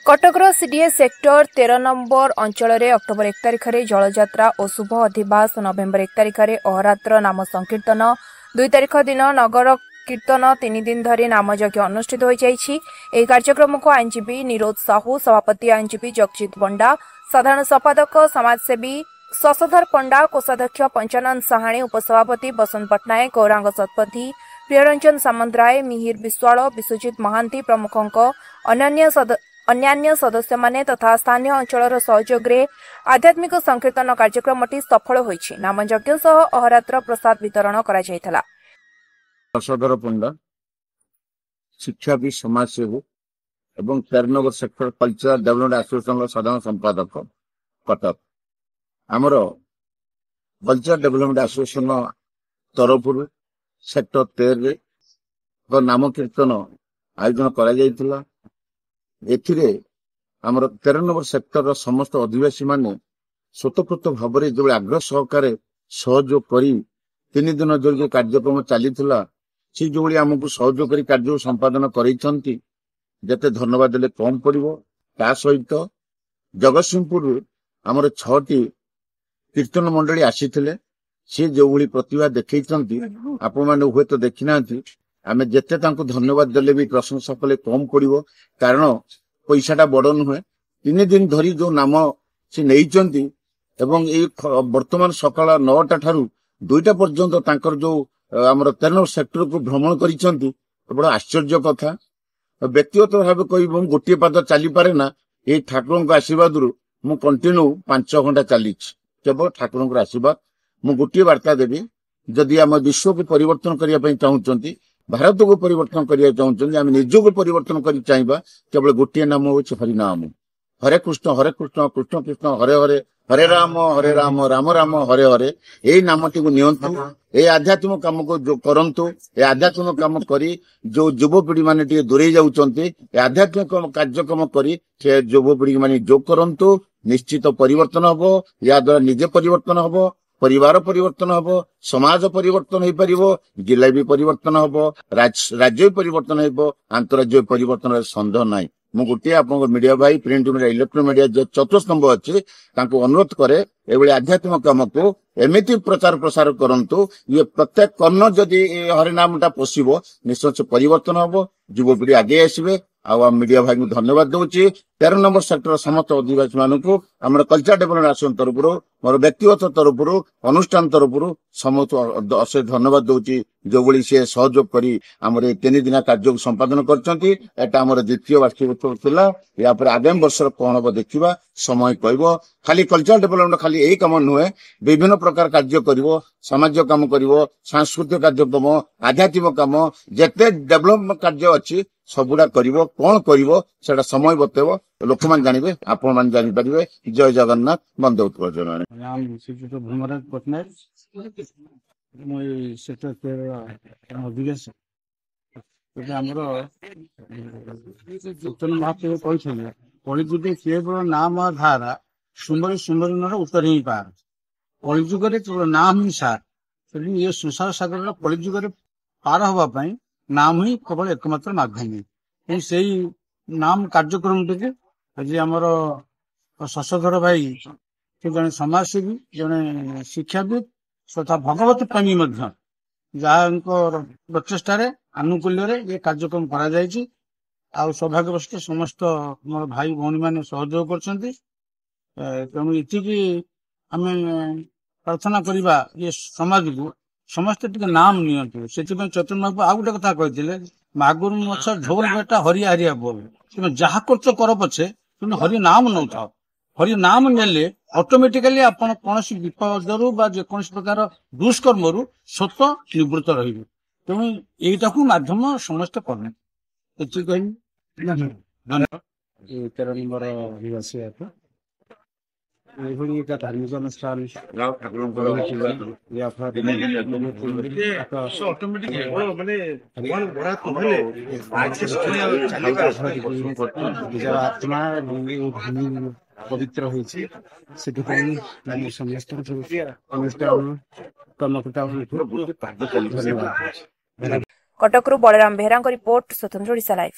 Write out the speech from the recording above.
कटकर CDA sector 13 number अंचल में अक्टोबर 1 तारिख में जलयात्रा और शुभ अधिवास, नवेम्बर 1 तारिख में अहरात्र नाम संकीर्तन, 2 तारिख दिन नगर कीर्तन, 3 दिन धरी नामयज्ञ अनुष्ठित हो जाइछि। ଏହି କାର୍ଯ୍ୟକ୍ରମକୁ ଆଇନଜୀବୀ ନିରୋଧ ସାହୁ, ସଭାପତି ଆଇନଜୀବୀ ଜଗଜିତ ବଣ୍ଡା, ସାଧାରଣ ସମ୍ପାଦକ ସମାଜସେବୀ ଶଶଧର ପଣ୍ଡା, କୋଷାଧ୍ୟକ୍ଷ ପଞ୍ଚାନନ ସାହାଣୀ, उपसभापति बसंत पट्टनायक, गौरांग शतपथी, प्रियरंजन सामंतराय, मिहिर विश्वाल, विश्वजित महांती प्रमुखों अन्यान्य सदस्य माने तथा स्थानीय अंचल सहयोग रे आध्यात्मिक संकीर्तन कार्यक्रमटी सफल होइछि। नामयज्ञ सह अहरात्र प्रसाद वितरण करा जायथला। शशधर पंडा शिक्षाविद, समाजसेवक एवं 13 number sector cultural development association साधारण संपादक कटक। आमर कल्चरल डेवलपमेंट एसोसिएशन तरफ सेक्टर 13 नाम कीर्तन आयोजन करा जायथिला। एथिरे आमर 13 नंबर सेक्टर समस्त अधिवासी माने स्वतःप्रत भाव में जो आग्रह सहकार सहयोग करी 3 दिन जो कार्यक्रम चलीथिला सी जो आमको सहयोग करी कार्य संपादन करते जते धन्यवाद देले कम पड़ो। ता सहित जगतसिंहपुर आमर 6टी कीर्तन मंडली आसीथिले। सी जो प्रतिभा देखैछंती आपण माने हुए तो देखि नांती। आमे जेते तांको धन्यवाद देले भी प्रशंसा कले कम पड़ो, कारण पैसाटा बड़ नुहे। 3 दिन धरी जो नाम से नहीं एवं वर्तमान सकाळ 9टा ठारू 2टा पर्यंत तांकर जो आमर 13 सेक्टर को भ्रमण करिसंती बड़ आश्चर्य कथा। व्यक्तिगत भाव कहि गोटे पाद चली पारे ना, ये ठाकुर को आशीर्वाद मु कंटिन्यू 5 घंटा चली केवल ठाकुर को आशीर्वाद। मु गोटे वार्ता देवी, जदि आम विश्व को परिवर्तन करने चाहूँगी, भारत को परिवर्तन करने चाहूँगी, आम निज को परिवर्तन कर चाहिए, केवल गोटे नाम हूँ हरिनाम। हरे कृष्ण कृष्ण कृष्ण हरे हरे, हरे राम राम राम हरे हरे। यही नामटी को नियंतु, ये आध्यात्मिक काम को जो करंतु, ये आध्यात्मिक काम करी जो युवपीढ़ी माने टिके दूरे जाउचंती, ये आध्यात्मिक कार्यक्रम करी से युवपीढ़ी माने जो करंतु, निश्चित परिवर्तन हबो। या द्वारा निजे परिवर्तन हबो, परिवार परिवर्तन हबो, समाज परिवर्तन हो पारिबो, जिला भी परिवर्तन हबो, राज्य परिवर्तन हेबो, अंतर्राज्य परिवर्तन संदेह नाही। मु गोटे आप मीडिया भाई, प्रिंट मीडिया, इलेक्ट्रोनिक मीडिया जो चतुस्तंभ अच्छी अनुरोध करे एभली आध्यात्मिक काम को एमती प्रचार प्रसार करंतु। ये प्रत्येक कर्ण जदि हरिनामटा पोषिबो, निश्चय से परिवर्तन हबो, युवपीढ़ी आगे आसबे। आम मीडिया भाई को धन्यवाद दूची। 13 नंबर सेक्टर समस्त अधिवासी मानक आम कल्चर डेवलपमेंट एसोसिएशन तरफ मोर व्यक्तिगत तरफ अनुष्ठान तरफ समस्त अशेष धन्यवाद दूची, जो भली से सहयोग करी आमर 3 दिन कार्य संपादन करछंती। एटा आमर द्वितीय वार्षिक उत्सव थिला। या पर आगामी वर्ष कौन हम देखा समय कहबो। खाली कल्चर डेवलपमेंट खाली यही काम नुहे, विभिन्न प्रकार कार्य करिवो, सामाजिक काम करिवो, सांस्कृतिक कार्यक्रम, आध्यात्मिक काम, जेते डेवलपमेंट कार्य अच्छी सबुड़ा करिवो। कौन करिवो सेटा समय बतेबो, लोक मान जानिबे, आपण मान जानि परिबे। जय जगन्नाथ। बंदे उत्तर नाम श्रीजुत भूमराज पट्टनायक, मुई सेक्टर 13 अधिवेश। आमर चैतन्य महाप्रभु कहते कलिजुगे केवल नाम धारा, सुंदरी सुंदरी नर उत्तर ही पार। कलिजुगे केवल नाम ही सार। ये संसार सागर कलिजुगे पार हवापाई नाम ही केवल एकमात्र माध्यम। से नाम कार्यक्रम टे आज आमर शशधर भाई जड़े समाजसेवी, जड़े शिक्षाविद तथा भगवत प्रेमी प्रचेषार आनुकूल्य ये कार्यक्रम करा जायछि। आ सौभाग्यवश समस्त मोर भाई भौणी मैंने सहयोग करछंती। तेणु इतिकी आम प्रार्थना करवा ये समाज को समस्ते टिके नाम नियंतु। से चैतन्य महाप्रभु आ गोटे कथा कहते मागुर मछ ढोल बेटा हरि हरिया बोल, तुम जहा कर पछे तुम हरि नाम नौ था। हरि नाम नेले ऑटोमेटिकली आपण कौन विपद जेकोसी प्रकार दुष्कर्म रु स्वत निवृत्त रही। तेणु यहीटा माध्यम समस्त करने 13 नंबर अधिवासी एक धार्मिक अनुष्ठान आत्मा पवित्र होती समस्त कटकरू बलराम बेहरा रिपोर्ट, स्वतंत्र ओडिशा लाइव।